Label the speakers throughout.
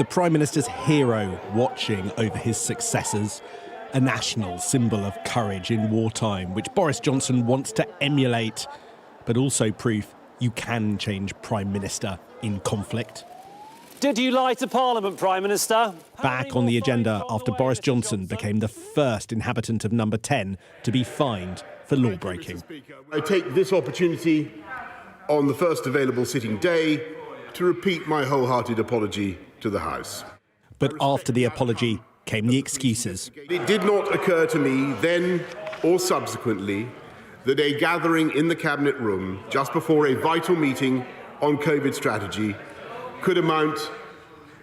Speaker 1: The Prime Minister's hero watching over his successors, a national symbol of courage in wartime, which Boris Johnson wants to emulate, but also proof you can change Prime Minister in conflict.
Speaker 2: Did you lie to Parliament, Prime Minister?
Speaker 1: Back on the agenda after Boris Johnson became the first inhabitant of number 10 to be fined for law breaking.
Speaker 3: I take this opportunity on the first available sitting day to repeat my wholehearted apology to the House.
Speaker 1: But after the apology came the excuses.
Speaker 3: It did not occur to me then or subsequently that a gathering in the Cabinet room just before a vital meeting on COVID strategy could amount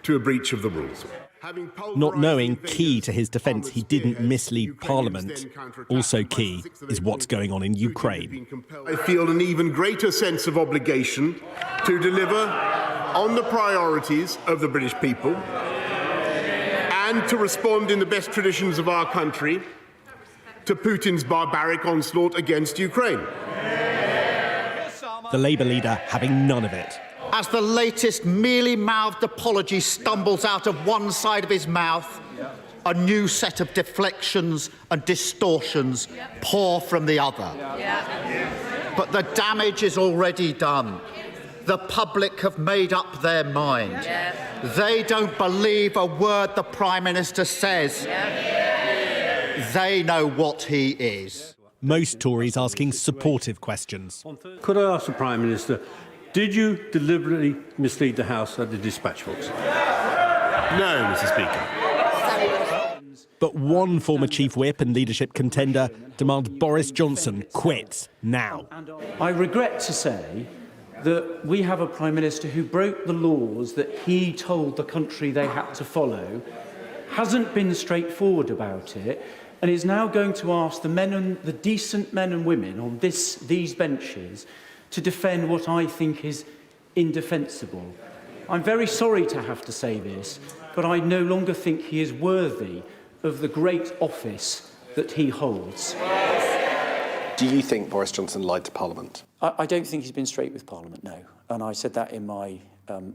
Speaker 3: to a breach of the rules.
Speaker 1: Not knowing, key to his defence, he didn't mislead Parliament. Also key is what's going on in Ukraine.
Speaker 3: I feel an even greater sense of obligation to deliver on the priorities of the British people and to respond in the best traditions of our country to Putin's barbaric onslaught against Ukraine.
Speaker 1: The Labour leader having none of it.
Speaker 4: As the latest mealy-mouthed apology stumbles out of one side of his mouth, a new set of deflections and distortions pour from the other. But the damage is already done. The public have made up their mind. They don't believe a word the Prime Minister says. They know what he is.
Speaker 1: Most Tories asking supportive questions.
Speaker 5: Could I ask the Prime Minister, did you deliberately mislead the House at the dispatch box?
Speaker 3: No, Mr. Speaker.
Speaker 1: But one former chief whip and leadership contender demands Boris Johnson quits now.
Speaker 6: I regret to say that we have a Prime Minister who broke the laws that he told the country they had to follow, hasn't been straightforward about it, and is now going to ask the decent men and women on these benches to defend what I think is indefensible. I'm very sorry to have to say this, but I no longer think he is worthy of the great office that he holds.
Speaker 7: Do you think Boris Johnson lied to Parliament?
Speaker 6: I don't think he's been straight with Parliament, no. And I said that in my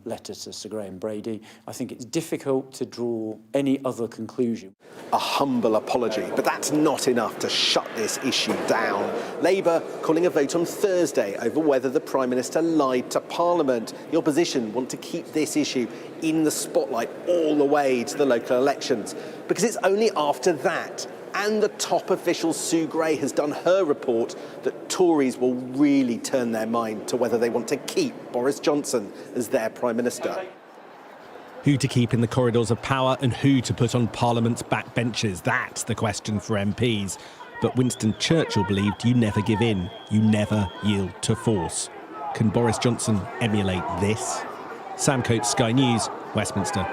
Speaker 6: letter to Sir Graham Brady. I think it's difficult to draw any other conclusion.
Speaker 7: A humble apology, but that's not enough to shut this issue down. Labour calling a vote on Thursday over whether the Prime Minister lied to Parliament. The opposition want to keep this issue in the spotlight all the way to the local elections, because it's only after that and the top official Sue Gray has done her report that Tories will really turn their mind to whether they want to keep Boris Johnson as their Prime Minister.
Speaker 1: Who to keep in the corridors of power and who to put on Parliament's backbenches, that's the question for MPs. But Winston Churchill believed you never give in, you never yield to force. Can Boris Johnson emulate this? Sam Coates, Sky News, Westminster.